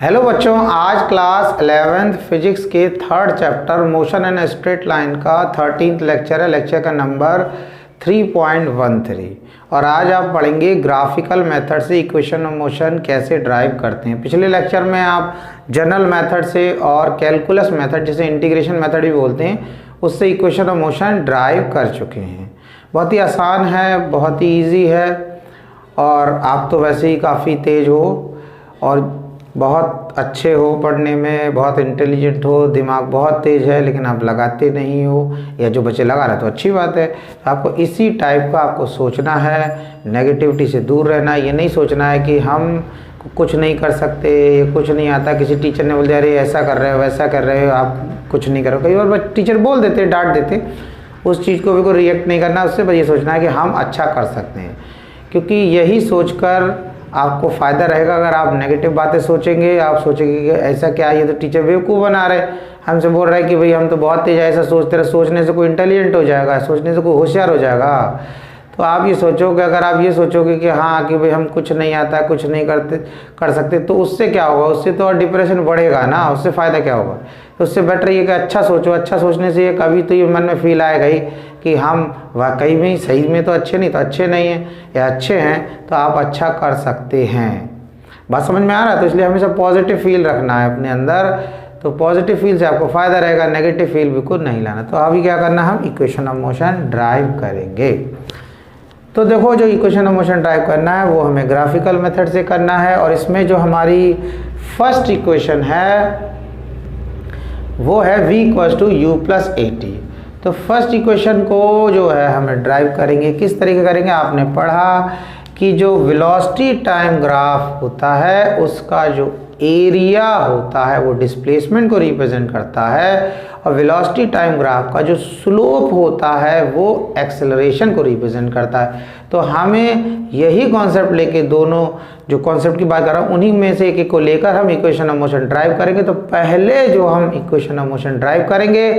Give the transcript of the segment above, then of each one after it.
Hello बच्चों, आज class 11th physics के third chapter motion and straight line का 13th लेक्चर है। लेक्चर का नंबर 3.13 और आज आप पढ़ेंगे ग्राफिकल मेथड से इक्वेशन ऑफ मोशन कैसे ड्राइव करते हैं। पिछले लेक्चर में आप जनरल मेथड से और कैलकुलस मेथड जिसे इंटीग्रेशन मेथड भी बोलते हैं उससे इक्वेशन ऑफ मोशन ड्राइव कर चुके हैं। बहुत ही आसान है, बहुत ही ईजी है और आप तो वैसे ही काफ़ी तेज़ हो और बहुत अच्छे हो पढ़ने में, बहुत इंटेलिजेंट हो, दिमाग बहुत तेज़ है, लेकिन आप लगाते नहीं हो या जो बच्चे लगा रहे तो अच्छी बात है। तो आपको इसी टाइप का आपको सोचना है, नेगेटिविटी से दूर रहना है। ये नहीं सोचना है कि हम कुछ नहीं कर सकते, ये कुछ नहीं आता, किसी टीचर ने बोल दिया अरे ऐसा कर रहे हो वैसा कर रहे हो, आप कुछ नहीं करो। कई बार टीचर बोल देते, डांट देते, उस चीज़ को भी कोई रिएक्ट नहीं करना, उससे बस ये सोचना है कि हम अच्छा कर सकते हैं, क्योंकि यही सोचकर आपको फ़ायदा रहेगा। अगर आप नेगेटिव बातें सोचेंगे, आप सोचेंगे कि ऐसा क्या है, ये तो टीचर बेवकूफ़ बना रहे, हमसे बोल रहा है कि भाई हम तो बहुत तेज ऐसा सोचते रहे, सोचने से कोई इंटेलिजेंट हो जाएगा, सोचने से कोई होशियार हो जाएगा। तो आप ये सोचोगे, अगर आप ये सोचोगे कि हाँ कि भाई हम कुछ नहीं आता, कुछ नहीं कर सकते, तो उससे क्या होगा, उससे तो और डिप्रेशन बढ़ेगा ना, उससे फ़ायदा क्या होगा। तो उससे बेटर ये कि अच्छा सोचो। अच्छा सोचने से ये कभी तो ये मन में फील आएगा ही कि हम वाकई में सही में तो अच्छे नहीं, तो अच्छे नहीं हैं या अच्छे हैं तो आप अच्छा कर सकते हैं। बात समझ में आ रहा है? तो इसलिए हमेशा पॉजिटिव फील रखना है अपने अंदर, तो पॉजिटिव फील से आपको फ़ायदा रहेगा, नेगेटिव फील बिल्कुल नहीं लाना। तो अभी क्या करना है, हम इक्वेशन ऑफ मोशन ड्राइव करेंगे। तो देखो, जो इक्वेशन ऑफ मोशन ड्राइव करना है वो हमें ग्राफिकल मेथड से करना है और इसमें जो हमारी फर्स्ट इक्वेशन है वो है v = u + at। तो फर्स्ट इक्वेशन को जो है हमें ड्राइव करेंगे, किस तरीके करेंगे। आपने पढ़ा कि जो वेलोसिटी टाइम ग्राफ होता है उसका जो एरिया होता है वो डिस्प्लेसमेंट को रिप्रेजेंट करता है और वेलोसिटी टाइम ग्राफ का जो स्लोप होता है वो एक्सेलरेशन को रिप्रेजेंट करता है। तो हमें यही कॉन्सेप्ट लेके, दोनों जो कॉन्सेप्ट की बात कर रहा हूँ उन्हीं में से एक को लेकर हम इक्वेशन ऑफ मोशन ड्राइव करेंगे। तो पहले जो हम इक्वेशन ऑफ मोशन ड्राइव करेंगे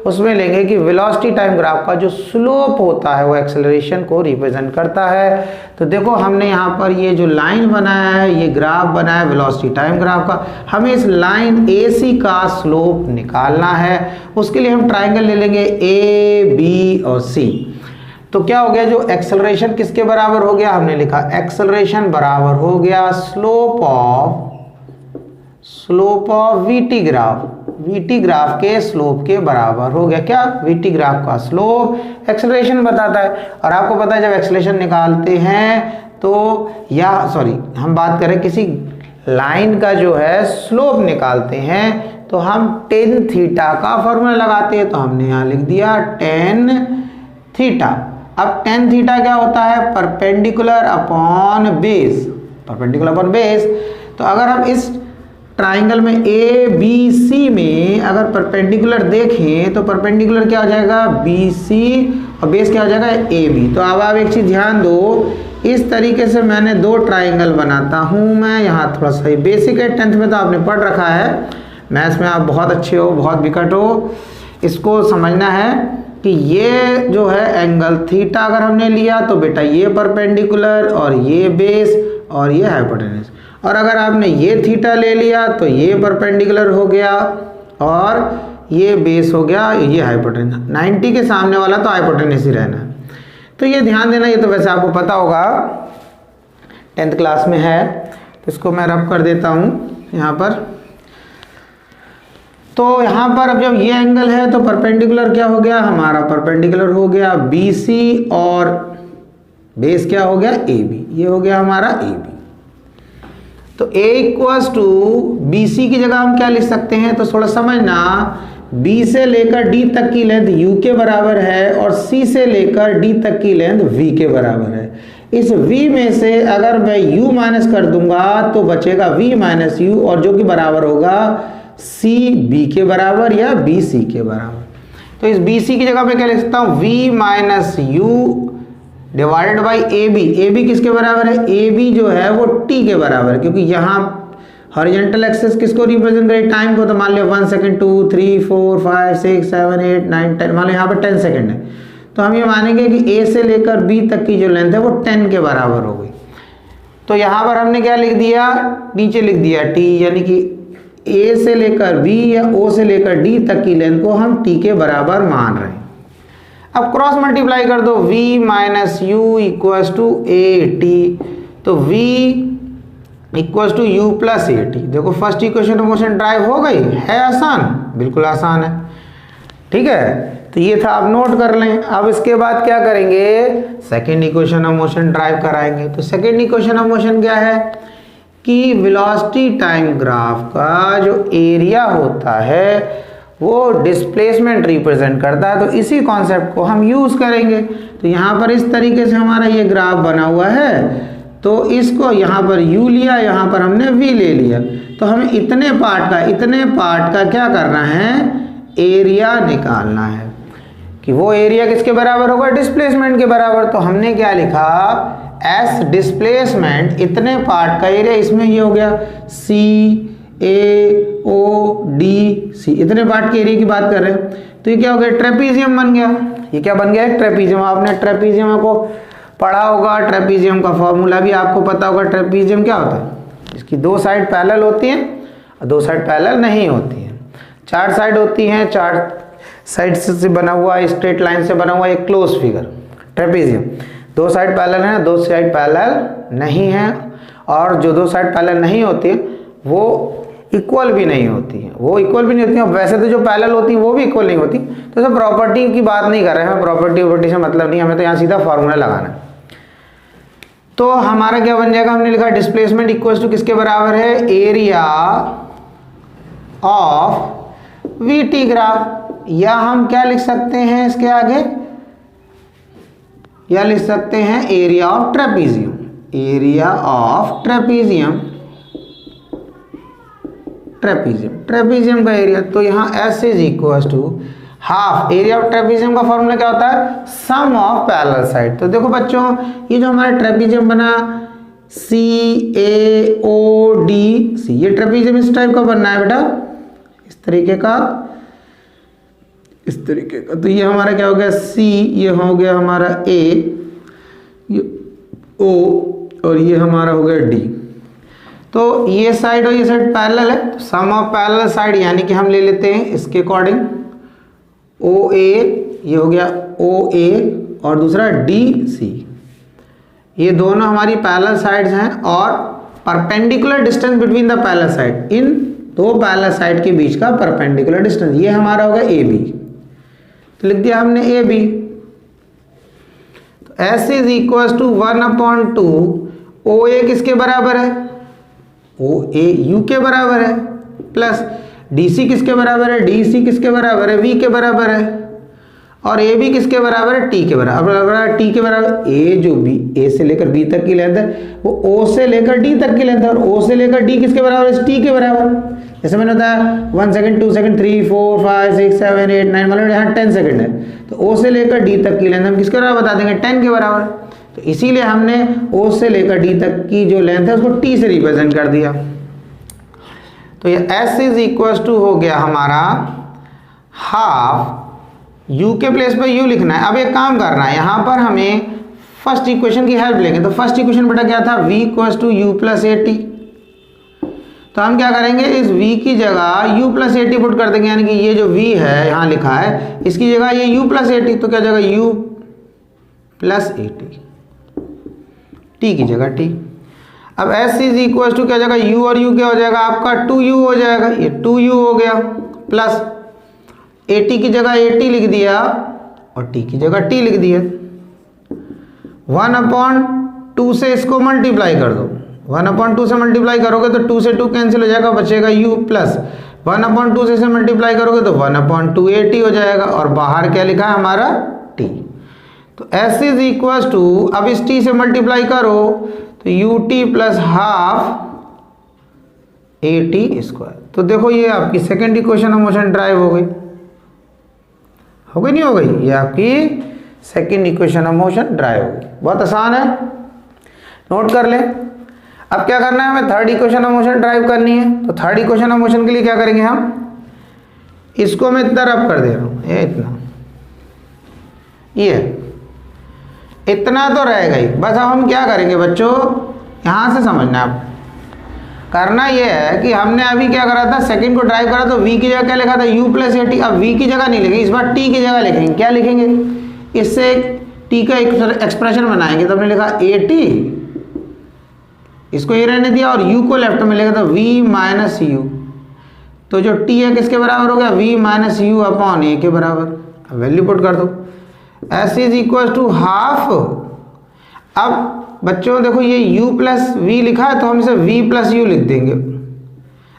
उसमें लेंगे कि वेलोसिटी टाइम ग्राफ का जो स्लोप होता है वो एक्सेलरेशन को रिप्रेजेंट करता है। तो देखो, हमने यहाँ पर ये जो लाइन बनाया है, ये ग्राफ बनाया है वेलोसिटी टाइम ग्राफ का, हमें इस लाइन AC का स्लोप निकालना है। उसके लिए हम ट्राइंगल ले लेंगे A, B और C। तो क्या हो गया, जो एक्सेलरेशन किसके बराबर हो गया, हमने लिखा एक्सेलरेशन बराबर हो गया slope of VT graph. VT graph के स्लोप के बराबर हो गया। क्या, VT ग्राफ का स्लोप एक्सेलरेशन बताता है। और आपको पता है जब एक्सेलरेशन निकालते हैं तो हम बात करें किसी लाइन का जो है स्लोप निकालते हैं तो हम tan थीटा का फॉर्मूला लगाते हैं। तो हमने यहाँ लिख दिया tan थीटा। अब tan थीटा क्या होता है, perpendicular upon base, perpendicular upon base. तो अगर हम इस ट्राइंगल में ABC में अगर परपेंडिकुलर देखें तो परपेंडिकुलर क्या हो जाएगा, BC और बेस क्या हो जाएगा, AB। तो अब आप एक चीज़ ध्यान दो, इस तरीके से मैंने दो ट्राइंगल बनाता हूँ मैं। यहाँ थोड़ा सा बेसिक है, 10th में तो आपने पढ़ रखा है, मैथ्स में आप बहुत अच्छे हो, बहुत विकट हो। इसको समझना है कि ये जो है एंगल थीटा अगर हमने लिया तो बेटा ये परपेंडिकुलर और ये बेस और ये हाइपोटेन्यूज, और अगर आपने ये थीटा ले लिया तो ये परपेंडिकुलर हो गया और ये बेस हो गया, ये हाइपोटेन्यूज। 90 के सामने वाला तो हाइपोटेन्यूज ही रहना है। तो ये ध्यान देना, ये तो वैसे आपको पता होगा, 10th क्लास में है। तो इसको मैं रब कर देता हूँ यहाँ पर। तो यहाँ पर अब जब ये एंगल है तो परपेंडिकुलर क्या हो गया, हमारा परपेंडिकुलर हो गया BC और बेस क्या हो गया, AB। ये हो गया हमारा AB। तो A = BC की जगह हम क्या लिख सकते हैं, तो थोड़ा समझना, B से लेकर D तक की लेंथ U के बराबर है और C से लेकर D तक की लेंथ V के बराबर है। इस V में से अगर मैं U माइनस कर दूंगा तो बचेगा V - U, और जो कि बराबर होगा C B के बराबर या BC के बराबर। तो इस BC की जगह मैं क्या लिख सकता हूँ, V - U divided by AB। AB किसके बराबर है, AB जो है वो T के बराबर है, क्योंकि यहाँ हॉरिजॉन्टल एक्सिस किसको रिप्रेजेंट करे, टाइम को। तो मान लिया 1 सेकंड, 2, 3, 4, 5, 6, 7, 8, 9, 10, मान लो यहाँ पर 10 सेकंड है। तो हम ये मानेंगे कि A से लेकर B तक की जो लेंथ है वो 10 के बराबर हो गई। तो यहाँ पर हमने क्या लिख दिया, नीचे लिख दिया t, यानी कि a से लेकर b या o से लेकर d तक की लेंथ को हम t के बराबर मान रहे हैं। अब क्रॉस मल्टीप्लाई कर दो, v minus U equals to A T, तो v equals to U plus A T. देखो first equation of motion derive हो गई, है आसान, बिल्कुल आसान है, ठीक है। तो ये था, आप नोट कर लें। अब इसके बाद क्या करेंगे, second equation of motion drive कराएंगे। तो सेकेंड इक्वेशन ऑफ मोशन क्या है कि वेलोसिटी टाइम ग्राफ का जो एरिया होता है वो डिस्प्लेसमेंट रिप्रेजेंट करता है। तो इसी कॉन्सेप्ट को हम यूज करेंगे। तो यहाँ पर इस तरीके से हमारा ये ग्राफ बना हुआ है, तो इसको यहाँ पर u लिया, यहाँ पर हमने v ले लिया। तो हमें इतने पार्ट का क्या करना है, एरिया निकालना है कि वो एरिया किसके बराबर होगा, डिस्प्लेसमेंट के बराबर। तो हमने क्या लिखा, s डिस्प्लेसमेंट इतने पार्ट का एरिया, इसमें ये हो गया c a o d c, इतने पार्ट के एरिया की बात कर रहे हैं। तो ये क्या हो गया, ट्रेपीजियम बन गया। ये क्या बन गया, एक ट्रेपीजियम। आपने ट्रेपीजियम को पढ़ा होगा, ट्रेपीजियम का फॉर्मूला भी आपको पता होगा। ट्रेपीजियम क्या होता है, इसकी दो साइड पैरेलल होती हैं और दो साइड पैरेलल नहीं होती हैं। चार साइड होती हैं, चार साइड से बना हुआ, स्ट्रेट लाइन से बना हुआ एक क्लोज फिगर ट्रेपीजियम। दो साइड पैरेलल है, दो साइड पैरेलल नहीं है, और जो दो साइड पैरेलल नहीं होती है वो इक्वल भी नहीं होती है, वो इक्वल भी नहीं होती है। वैसे तो जो पैरेलल होती है वो भी इक्वल नहीं होती। तो सब प्रॉपर्टी की बात नहीं कर रहे हैं, प्रॉपर्टी से मतलब नहीं, हमें तो यहाँ सीधा फॉर्मूला लगाना है। तो हमारा क्या बन जाएगा, हमने लिखा डिस्प्लेसमेंट इक्वल्स टू किसके बराबर है, area of we T graph. या हम क्या लिख सकते हैं इसके आगे, या लिख सकते हैं area of trapezium, area of trapezium, trapezium का एरिया। तो यहाँ S is equal to half, area of trapezium का फॉर्मूला क्या होता है, सम ऑफ पैरेलल साइड। तो देखो बच्चों, ये जो हमारा ट्रेपीजियम बना CAODC, ये ट्रेपीजियम इस टाइप का बनना है बेटा, इस तरीके का, इस तरीके का। तो ये हमारा क्या हो गया C, ये हो गया हमारा A, ये O, और ये हमारा हो गया D। तो ये साइड और ये साइड पैरेलल है, तो सम ऑफ पैरेलल साइड यानी कि हम ले लेते हैं इसके अकॉर्डिंग OA, ये हो गया OA, और दूसरा DC। ये दोनों हमारी पैरेलल साइड्स हैं, और perpendicular distance between the parallel side, इन दो पैरेलल साइड के बीच का परपेंडिकुलर डिस्टेंस, ये हमारा होगा AB। तो लिख दिया हमने AB। तो S is equal to 1/2 OA किसके बराबर है, OA U के बराबर है, प्लस DC किसके बराबर है, DC किसके बराबर है, V के बराबर है, और AB किसके बराबर है, T के बराबर। T के बराबर A जो B, A से लेकर B तक की लेंथ है वो O से लेकर D तक की लेंथ है, और O से लेकर D किसके बराबर है, T के बराबर। जैसे मैंने बताया 1 सेकंड, 2 सेकंड, 3, 4, 5, 6, 7, 8, 9, मतलब यहाँ 10 सेकंड है। तो O से लेकर D तक की लेंथ हम किसके बराबर बता देंगे, 10 के बराबर। तो इसीलिए हमने O से लेकर D तक की जो लेंथ है उसको T से रिप्रेजेंट कर दिया। तो ये S इज इक्वल टू हो गया हमारा हाफ, U के प्लेस पर U लिखना है। अब एक काम करना है, यहाँ पर हमें फर्स्ट इक्वेशन की हेल्प लेंगे। तो फर्स्ट इक्वेशन बेटा क्या था, V equal to U plus AT। तो हम क्या करेंगे, इस V की जगह U प्लस AT पुट कर देंगे, यानी कि ये जो V है यहाँ लिखा है, इसकी जगह ये U प्लस AT। तो क्या जगह U प्लस AT, T की जगह T। अब S इज इक्वल टू क्या जगह U, और U क्या हो जाएगा आपका 2U हो जाएगा, ये 2U हो गया, प्लस AT की जगह AT लिख दिया और T की जगह T लिख दिया। 1/2 से इसको मल्टीप्लाई कर दो, 1/2 से मल्टीप्लाई करोगे तो 2 से 2 कैंसिल हो जाएगा, बचेगा U, प्लस 1/2 से इसे मल्टीप्लाई करोगे तो 1/2 AT हो जाएगा, और बाहर क्या लिखा है हमारा T। तो S इज इक्वल टू, अब इस T से मल्टीप्लाई करो तो UT plus half AT square. तो देखो ये आपकी second equation of motion derive हो गई, नहीं हो गई, ये आपकी second equation of motion derive हो गई। बहुत आसान है, नोट कर लें। अब क्या करना है, हमें third equation of motion drive करनी है। तो थर्ड इक्वेशन ऑफ मोशन के लिए क्या करेंगे हम, इसको मैं इतना रब कर दे रहा हूँ, ये इतना, ये इतना तो रहेगा ही। बस अब हम क्या करेंगे बच्चों, यहाँ से समझना आप। करना ये है कि हमने अभी क्या करा था, सेकंड को ड्राइव करा तो v की जगह क्या लिखा था, u प्लस ए टी। अब v की जगह नहीं लिखेंगे, इस बार t की जगह लिखेंगे। क्या लिखेंगे, इससे t का एक्सप्रेशन बनाएंगे। तो हमने लिखा ए टी, इसको ये रहने दिया, और u को लेफ्ट में लिखा था v माइनस यू। तो जो t है किसके बराबर हो गया, v minus u upon a के बराबर। वैल्यू पुट कर दो, s is equal to half. अब बच्चों देखो ये u प्लस वी लिखा है तो हम इसे v प्लस यू लिख देंगे।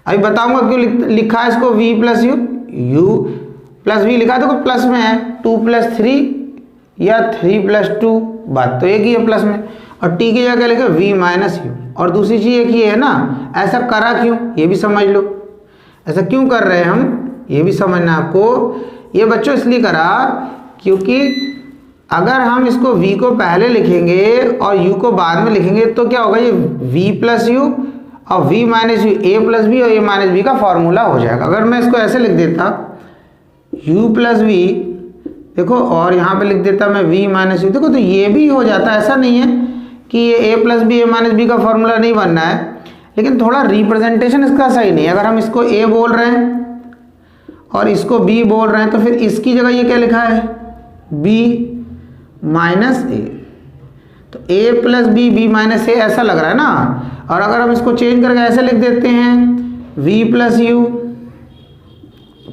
अभी बताऊंगा क्यों लिखा है इसको v plus u. u plus v लिखा है तो प्लस में है, 2 प्लस 3 या 3 प्लस 2, बात तो एक ही है प्लस में। और t की जगह लिखे v माइनस यू। और दूसरी चीज़ एक ही है ना, ऐसा करा क्यों ये भी समझ लो। ऐसा क्यों कर रहे हैं हम ये भी समझना आपको। ये बच्चों इसलिए करा क्योंकि अगर हम इसको v को पहले लिखेंगे और u को बाद में लिखेंगे तो क्या होगा, ये v प्लस यू और v minus u, a plus b और a माइनस बी का फॉर्मूला हो जाएगा। अगर मैं इसको ऐसे लिख देता u प्लस वी, देखो, और यहाँ पे लिख देता मैं v माइनस यू, देखो तो ये भी हो जाता है। ऐसा नहीं है कि ये a plus b a minus b का फॉर्मूला नहीं बनना है, लेकिन थोड़ा रिप्रेजेंटेशन इसका सही नहीं है। अगर हम इसको a बोल रहे हैं और इसको b बोल रहे हैं तो फिर इसकी जगह ये क्या लिखा है, b माइनस ए। तो a plus B, B minus A ऐसा लग रहा है ना। और अगर हम इसको चेंज करके ऐसे लिख देते हैं v प्लस यू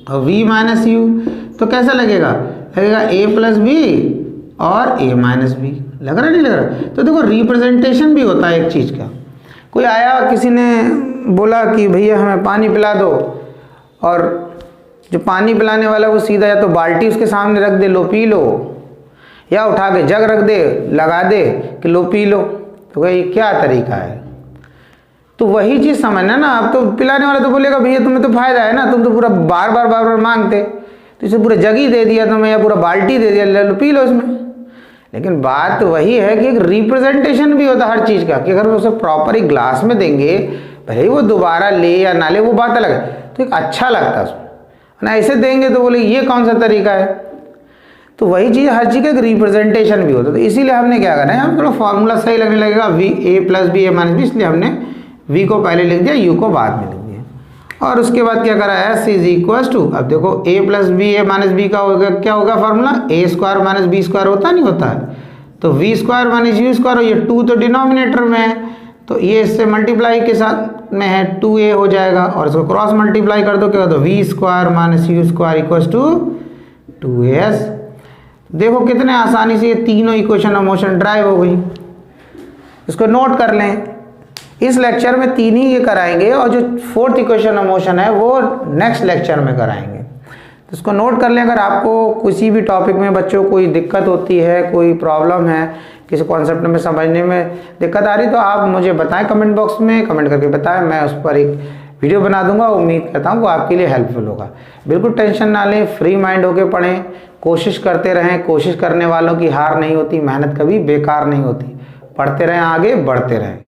और v माइनस यू, तो कैसा लगेगा, लगेगा a प्लस बी और a माइनस बी। लग रहा नहीं लग रहा। तो देखो रिप्रेजेंटेशन भी होता है एक चीज़ का। कोई आया, किसी ने बोला कि भैया हमें पानी पिला दो, और जो पानी पिलाने वाला वो सीधा या तो बाल्टी उसके सामने रख दे, लो पी लो, या उठा के जग रख दे, लगा दे कि लो पी लो। तो ये क्या तरीका है। तो वही चीज़ समझना ना। आप तो पिलाने वाला तो बोलेगा भैया तुम्हें तो फायदा है ना, तुम तो पूरा बार बार मांगते, तो इसे पूरा जग ही दे दिया तुम्हें या पूरा बाल्टी दे दिया, लो पी लो इसमें। लेकिन बात वही है कि एक रिप्रेजेंटेशन भी होता है हर चीज़ का, कि अगर उसे प्रॉपर एक ग्लास में देंगे, भले वो दोबारा ले या ना ले वो बात अलग है, तो एक अच्छा लगता है उसमें। ना ऐसे देंगे तो बोले ये कौन सा तरीका है। तो वही चीज़, हर चीज़ का एक रिप्रेजेंटेशन भी होता है। तो इसीलिए हमने क्या करना है, हम थोड़ा फॉर्मूला सही लगने लगेगा, v a plus b a minus b, इसलिए हमने v को पहले लिख दिया, u को बाद में लिख दिया। और उसके बाद क्या करा, s इज इक्वल टू, अब देखो a plus b a minus b का होगा, क्या होगा formula, a square minus b square होता नहीं होता है। तो v square minus u square, और ये 2 तो डिनोमिनेटर में है, तो ये इससे मल्टीप्लाई के साथ में है 2a हो जाएगा, और इसको क्रॉस मल्टीप्लाई कर दो, क्या होता है, v square minus u square equal to 2as। देखो कितने आसानी से ये तीनों इक्वेशन ऑफ मोशन ड्राइव हो गई। इसको नोट कर लें, इस लेक्चर में 3 ही ये कराएंगे, और जो 4th इक्वेशन ऑफ मोशन है वो नेक्स्ट लेक्चर में कराएंगे। तो इसको नोट कर लें। अगर आपको किसी भी टॉपिक में बच्चों कोई दिक्कत होती है, कोई प्रॉब्लम है, किसी कॉन्सेप्ट में समझने में दिक्कत आ रही, तो आप मुझे बताएं कमेंट बॉक्स में, कमेंट करके बताएं, मैं उस पर एक वीडियो बना दूंगा। उम्मीद करता हूँ वो आपके लिए हेल्पफुल होगा। बिल्कुल टेंशन ना लें, फ्री माइंड होकर पढ़ें, कोशिश करते रहें। कोशिश करने वालों की हार नहीं होती, मेहनत कभी बेकार नहीं होती। पढ़ते रहें, आगे बढ़ते रहें।